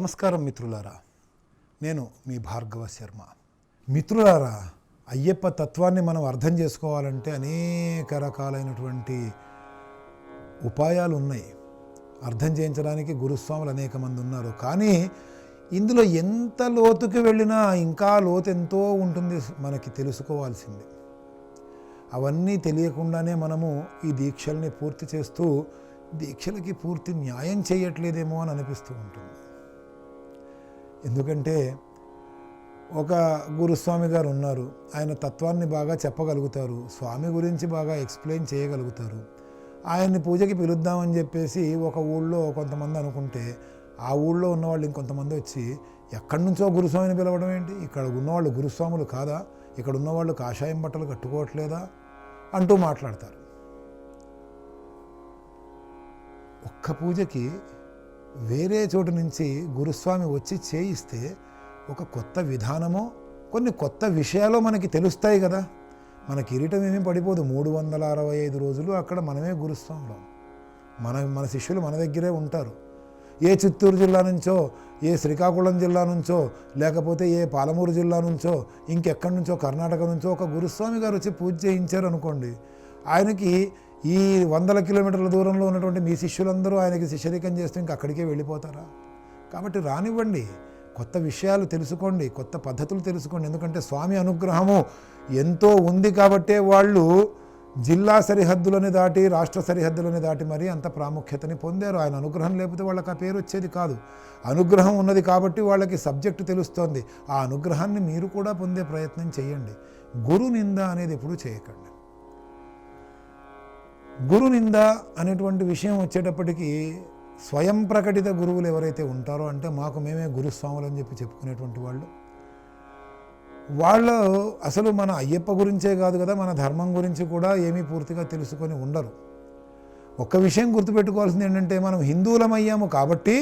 నమస్కారం మిత్రులారా, నేను మీ భార్గవ శర్మ. మిత్రులారా, అయ్యప్ప తత్వాన్ని మనం అర్థం చేసుకోవాలంటే అనేక రకాలైనటువంటి ఉపాయాలు ఉన్నాయి. అర్థం చేయించడానికి గురుస్వాములు అనేక మంది ఉన్నారు. కానీ ఇందులో ఎంత లోతుకి వెళ్ళినా ఇంకా లోతు ఎంతో ఉంటుంది, మనకి తెలుసుకోవాల్సింది. అవన్నీ తెలియకుండానే మనము ఈ దీక్షల్ని పూర్తి చేస్తూ దీక్షలకి పూర్తి న్యాయం చేయట్లేదేమో అని అనిపిస్తూ ఉంటుంది. ఎందుకంటే ఒక గురుస్వామి గారు ఉన్నారు, ఆయన తత్వాన్ని బాగా చెప్పగలుగుతారు, స్వామి గురించి బాగా ఎక్స్ప్లెయిన్ చేయగలుగుతారు. ఆయన్ని పూజకి పిలుద్దామని చెప్పేసి ఒక ఊళ్ళో కొంతమంది అనుకుంటే, ఆ ఊళ్ళో ఉన్నవాళ్ళు ఇంకొంతమంది వచ్చి ఎక్కడి నుంచో గురుస్వామిని పిలవడం ఏంటి, ఇక్కడ ఉన్నవాళ్ళు గురుస్వాములు కాదా, ఇక్కడ ఉన్నవాళ్ళు కాషాయం బట్టలు కట్టుకోవట్లేదా అంటూ మాట్లాడతారు. ఒక్క పూజకి వేరే చోటు నుంచి గురుస్వామి వచ్చి చేయిస్తే ఒక కొత్త విధానమో కొన్ని కొత్త విషయాలు మనకి తెలుస్తాయి కదా. మన కిరీటం ఏమీ పడిపోదు. 365 రోజులు అక్కడ మనమే గురుస్వాములం. మన శిష్యులు మన దగ్గరే ఉంటారు. ఏ చిత్తూరు జిల్లా నుంచో, ఏ శ్రీకాకుళం జిల్లా నుంచో, లేకపోతే ఏ పాలమూరు జిల్లా నుంచో, ఇంకెక్కడి నుంచో, కర్ణాటక నుంచో ఒక గురుస్వామి గారు వచ్చి పూజ చేయించారు అనుకోండి, ఆయనకి ఈ 100 కిలోమీటర్ల దూరంలో ఉన్నటువంటి మీ శిష్యులందరూ ఆయనకి శిష్యరికం చేస్తూ ఇంక అక్కడికే వెళ్ళిపోతారా? కాబట్టి రానివ్వండి, కొత్త విషయాలు తెలుసుకోండి, కొత్త పద్ధతులు తెలుసుకోండి. ఎందుకంటే స్వామి అనుగ్రహము ఎంతో ఉంది కాబట్టే వాళ్ళు జిల్లా సరిహద్దులని దాటి, రాష్ట్ర సరిహద్దులని దాటి మరీ అంత ప్రాముఖ్యతని పొందారు. ఆయన అనుగ్రహం లేకపోతే వాళ్ళకి ఆ పేరు వచ్చేది కాదు. అనుగ్రహం ఉన్నది కాబట్టి వాళ్ళకి సబ్జెక్టు తెలుస్తోంది. ఆ అనుగ్రహాన్ని మీరు కూడా పొందే ప్రయత్నం చేయండి. గురు నింద అనేది ఎప్పుడూ చేయకండి. గురు నింద అనేటువంటి విషయం వచ్చేటప్పటికీ స్వయం ప్రకటిత గురువులు ఎవరైతే ఉంటారో, అంటే మాకు మేమే గురుస్వాములు అని చెప్పుకునేటువంటి వాళ్ళు అసలు మన అయ్యప్ప గురించే కాదు కదా, మన ధర్మం గురించి కూడా ఏమీ పూర్తిగా తెలుసుకొని ఉండరు. ఒక్క విషయం గుర్తుపెట్టుకోవాల్సింది ఏంటంటే, మనం హిందువులమయ్యాము కాబట్టి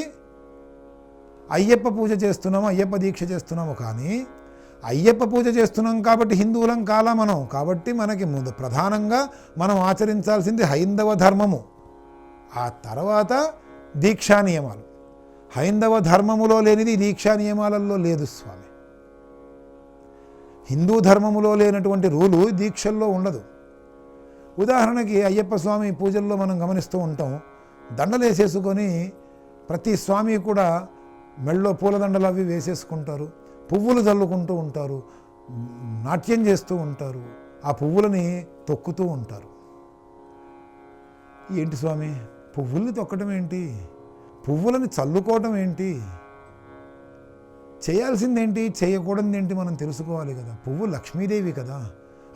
అయ్యప్ప పూజ చేస్తున్నాము, అయ్యప్ప దీక్ష చేస్తున్నాము. కానీ అయ్యప్ప పూజ చేస్తున్నాం కాబట్టి హిందువులం కాలా మనం. కాబట్టి మనకి ప్రధానంగా మనం ఆచరించాల్సింది హైందవ ధర్మము, ఆ తర్వాత దీక్షా నియమాలు. హైందవ ధర్మములో లేనిది దీక్షా నియమాలలో లేదు స్వామి. హిందూ ధర్మములో లేనటువంటి రూలు దీక్షల్లో ఉండదు. ఉదాహరణకి అయ్యప్ప స్వామి పూజల్లో మనం గమనిస్తూ ఉంటాం, దండలేసేసుకొని ప్రతి స్వామి కూడా మెళ్ళో పూలదండలు అవి వేసేసుకుంటారు, పువ్వులు చల్లుకుంటూ ఉంటారు, నాట్యం చేస్తూ ఉంటారు, ఆ పువ్వులని తొక్కుతూ ఉంటారు. ఏంటి స్వామి, పువ్వుల్ని తొక్కడం ఏంటి, పువ్వులని చల్లుకోవటం ఏంటి, చేయాల్సిందేంటి, చేయకూడదు ఏంటి మనం తెలుసుకోవాలి కదా. పువ్వు లక్ష్మీదేవి కదా,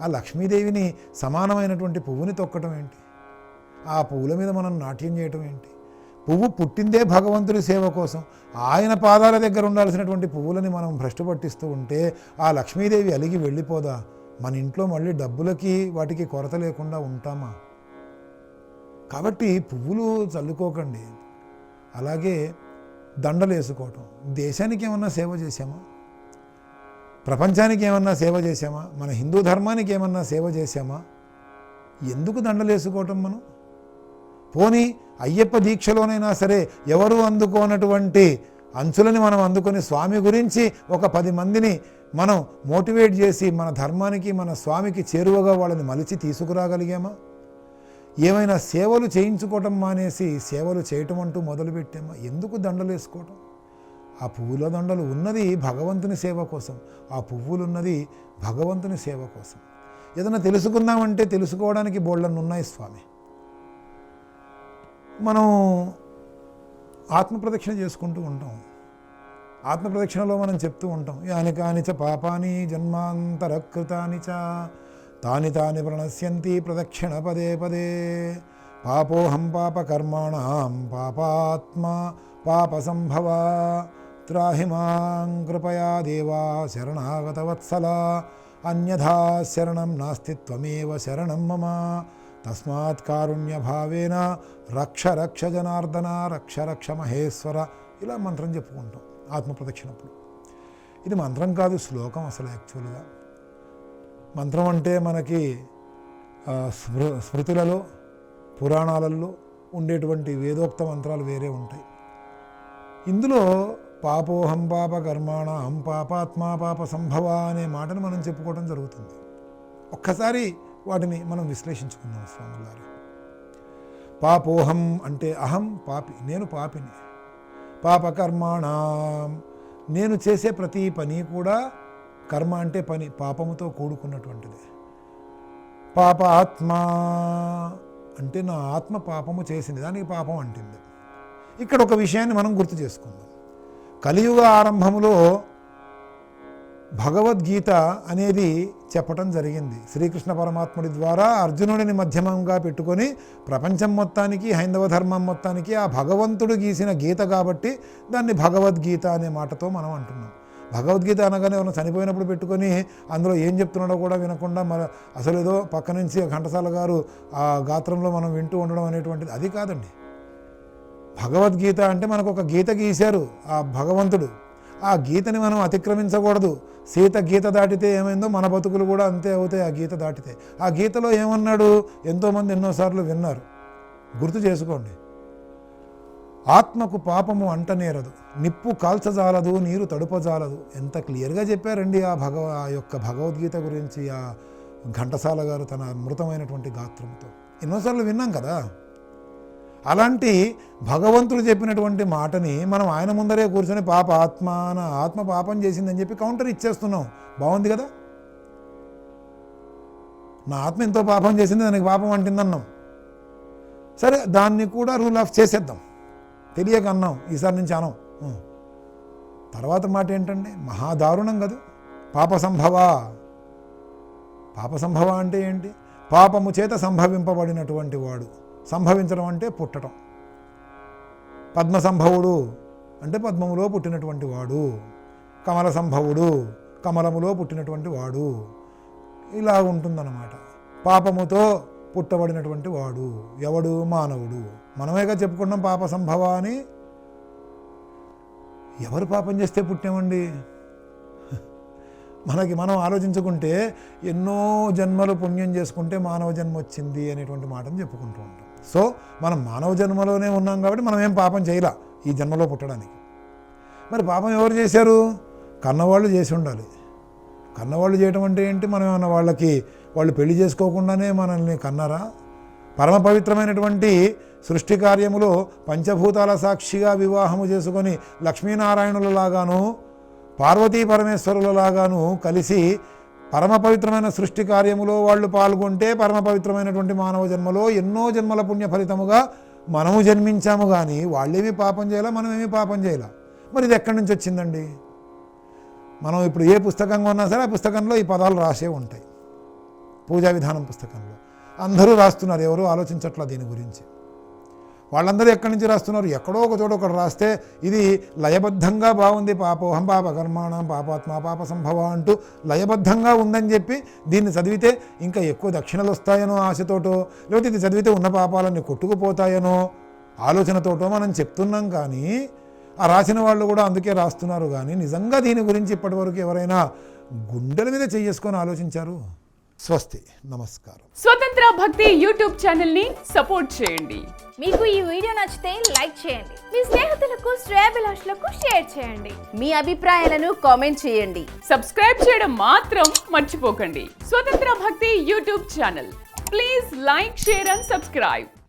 ఆ లక్ష్మీదేవిని సమానమైనటువంటి పువ్వుని తొక్కటం ఏంటి, ఆ పువ్వుల మీద మనం నాట్యం చేయటం ఏంటి. పువ్వు పుట్టిందే భగవంతుడి సేవ కోసం. ఆయన పాదాల దగ్గర ఉండాల్సినటువంటి పువ్వులని మనం భ్రష్టు పట్టిస్తూ ఉంటే ఆ లక్ష్మీదేవి అలిగి వెళ్ళిపోదా? మన ఇంట్లో మళ్ళీ డబ్బులకి వాటికి కొరత లేకుండా ఉంటామా? కాబట్టి పువ్వులు చల్లుకోకండి. అలాగే దండలు వేసుకోవటం, దేశానికి ఏమన్నా సేవ చేశామా, ప్రపంచానికి ఏమన్నా సేవ చేశామా, మన హిందూ ధర్మానికి ఏమన్నా సేవ చేశామా? ఎందుకు దండలు వేసుకోవటం మనం? పోనీ అయ్యప్ప దీక్షలోనైనా సరే ఎవరు అందుకోనటువంటి అంచులని మనం అందుకొని స్వామి గురించి ఒక 10 మందిని మనం మోటివేట్ చేసి మన ధర్మానికి, మన స్వామికి చేరువగా వాళ్ళని మలిచి తీసుకురాగలిగామా? ఏమైనా సేవలు చేయించుకోవటం మానేసి సేవలు చేయటం అంటూ మొదలుపెట్టామా? ఎందుకు దండలు వేసుకోవటం? ఆ పువ్వుల దండలు ఉన్నది భగవంతుని సేవ కోసం, ఆ పువ్వులు ఉన్నది భగవంతుని సేవ కోసం. ఏదైనా తెలుసుకుందామంటే తెలుసుకోవడానికి బోళ్ళన్ని ఉన్నాయి స్వామి. మనం ఆత్మప్రదక్షిణ చేసుకుంటూ ఉంటాం. ఆత్మప్రదక్షిణలో మనం చెప్తూ ఉంటాం, యాని కానిచ పాపాని జన్మాంతరకృతాని చ తాని తాని ప్రణశ్యంతి ప్రదక్షిణ పదే పదే పాపోహం పాపకర్మాణం పాపాత్మ పాప సంభవ త్రాహి మాం కృపయా దేవా శరణాగత వత్సల అన్యథా శరణం నాస్తి త్వమేవ శరణం మమ తస్మాత్ కారుణ్య భావేన రక్ష రక్ష జనార్దన రక్ష రక్ష మహేశ్వర. ఇలా మంత్రం చెప్పుకుంటాం ఆత్మప్రదక్షిణప్పుడు. ఇది మంత్రం కాదు, శ్లోకం అసలు. యాక్చువల్గా మంత్రం అంటే మనకి స్మృతులలో, పురాణాలలో ఉండేటువంటి వేదోక్త మంత్రాలు వేరే ఉంటాయి. ఇందులో పాపోహం పాప కర్మాణం పాపాత్మా పాప సంభవ అనే మాటను మనం చెప్పుకోవడం జరుగుతుంది. ఒక్కసారి వాటిని మనం విశ్లేషించుకుందాం స్వాములారు. పాపోహం అంటే అహం పాపి, నేను పాపిని. పాపకర్మాణం, నేను చేసే ప్రతి పని కూడా, కర్మ అంటే పని, పాపముతో కూడుకున్నటువంటిది. పాపాత్మ అంటే నా ఆత్మ పాపము చేసింది, దానికి పాపం అంటుంది. ఇక్కడ ఒక విషయాన్ని మనం గుర్తు చేసుకుందాం. కలియుగ ఆరంభంలో భగవద్గీత అనేది చెప్పటం జరిగింది. శ్రీకృష్ణ పరమాత్ముడి ద్వారా అర్జునుడిని మధ్యమంగా పెట్టుకొని ప్రపంచం మొత్తానికి, హైందవ ధర్మం మొత్తానికి ఆ భగవంతుడు గీసిన గీత కాబట్టి దాన్ని భగవద్గీత అనే మాటతో మనం అంటున్నాం. భగవద్గీత అనగానే మనం చనిపోయినప్పుడు పెట్టుకొని అందులో ఏం చెప్తున్నాడో కూడా వినకుండా మరి అసలు ఏదో పక్క నుంచి ఘంటసాల గారు ఆ గాత్రంలో మనం వింటూ ఉండడం అనేటువంటిది అది కాదండి. భగవద్గీత అంటే మనకు ఒక గీత గీశారు ఆ భగవంతుడు. ఆ గీతని మనం అతిక్రమించకూడదు. సీత గీత దాటితే ఏమైందో మన బతుకులు కూడా అంతే అవుతాయి ఆ గీత దాటితే. ఆ గీతలో ఏమన్నాడు ఎంతోమంది ఎన్నోసార్లు విన్నారు, గుర్తు చేసుకోండి. ఆత్మకు పాపము అంటనేరదు, నిప్పు కాల్చజాలదు, నీరు తడుపజాలదు. ఎంత క్లియర్గా చెప్పారండి ఆ యొక్క భగవద్గీత గురించి ఆ ఘంటసాల గారు తన అమృతమైనటువంటి గాత్రంతో. ఎన్నోసార్లు విన్నాం కదా. అలాంటి భగవంతుడు చెప్పినటువంటి మాటని మనం ఆయన ముందరే కూర్చొని ఆత్మ పాపం చేసిందని చెప్పి కౌంటర్ ఇచ్చేస్తున్నాం. బాగుంది కదా. నా ఆత్మ ఎంతో పాపం చేసింది, దానికి పాపం అంటుందన్నాం. సరే, దాన్ని కూడా రూల్ ఆఫ్ చేసేద్దాం. తెలియక అన్నాం, ఈసారి నుంచి అనం. తర్వాత మాట ఏంటండి, మహాదారుణం కదా. పాప సంభవ అంటే ఏంటి? పాపము చేత సంభవింపబడినటువంటి వాడు. సంభవించడం అంటే పుట్టడం. పద్మ సంభవుడు అంటే పద్మములో పుట్టినటువంటి వాడు. కమల సంభవుడు కమలములో పుట్టినటువంటి వాడు. ఇలా ఉంటుందన్నమాట. పాపముతో పుట్టబడినటువంటి వాడు ఎవడు? మానవుడు. మనమేగా చెప్పుకున్నాం పాప సంభవ అని. ఎవరు పాపం చేస్తే పుట్టామండి? మనం ఆలోచించుకుంటే ఎన్నో జన్మలు పుణ్యం చేసుకుంటే మానవ జన్మ వచ్చింది అనేటువంటి మాటను చెప్పుకుంటూ ఉంటాం. సో మనం మానవ జన్మలోనే ఉన్నాం కాబట్టి మనం ఏం పాపం చేయలా ఈ జన్మలో పుట్టడానికి. మరి పాపం ఎవరు చేశారు? కన్నవాళ్ళు చేసి ఉండాలి. కన్నవాళ్ళు చేయటం అంటే ఏంటి? మనం ఏమన్నా వాళ్ళు పెళ్లి చేసుకోకుండానే మనల్ని కన్నారా? పరమ పవిత్రమైనటువంటి సృష్టి కార్యములో పంచభూతాల సాక్షిగా వివాహము చేసుకొని లక్ష్మీనారాయణులలాగాను పార్వతీ పరమేశ్వరులలాగాను కలిసి పరమ పవిత్రమైన సృష్టి కార్యములో వాళ్ళు పాల్గొంటే పరమ పవిత్రమైనటువంటి మానవ జన్మలో ఎన్నో జన్మల పుణ్య ఫలితముగా మనము జన్మించాము. కానీ వాళ్ళేమీ పాపం చేయాలా, మనమేమీ పాపం చేయాలా. మరి ఇది ఎక్కడి నుంచి వచ్చిందండి? మనం ఇప్పుడు ఏ పుస్తకంగా ఉన్నా సరే ఆ పుస్తకంలో ఈ పదాలు రాసే ఉంటాయి. పూజా విధానం పుస్తకంలో అందరూ రాస్తున్నారు, ఎవరూ ఆలోచించట్లా దీని గురించి. వాళ్ళందరూ ఎక్కడి నుంచి రాస్తున్నారు? ఎక్కడో ఒక చోట ఒకటి రాస్తే ఇది లయబద్ధంగా బాగుంది. పాపోహం పాప కర్మాణం పాపాత్మ పాప సంభవ అంటూ లయబద్ధంగా ఉందని చెప్పి దీన్ని చదివితే ఇంకా ఎక్కువ దక్షిణలు వస్తాయనో ఆశతోటో, లేకపోతే ఇది చదివితే ఉన్న పాపాలన్నీ కొట్టుకుపోతాయనో ఆలోచనతోటో మనం చెప్తున్నాం. కానీ ఆ రాసిన వాళ్ళు కూడా అందుకే రాస్తున్నారు. కానీ నిజంగా దీని గురించి ఇప్పటివరకు ఎవరైనా గుండెల మీద చేసుకొని ఆలోచించారు? స్వస్తి, నమస్కారం. స్వతంత్ర భక్తి యూట్యూబ్ ఛానల్ ని సపోర్ట్ చేయండి. మీకు ఈ వీడియో నచ్చితే లైక్ చేయండి, మీ స్నేహితులకు శ్రేయోభిలాషులకు షేర్ చేయండి, మీ అభిప్రాయాలను కామెంట్ చేయండి. సబ్స్క్రైబ్ చేయడం మాత్రం మర్చిపోకండి. స్వతంత్ర భక్తి YouTube channel. Please like, share and subscribe.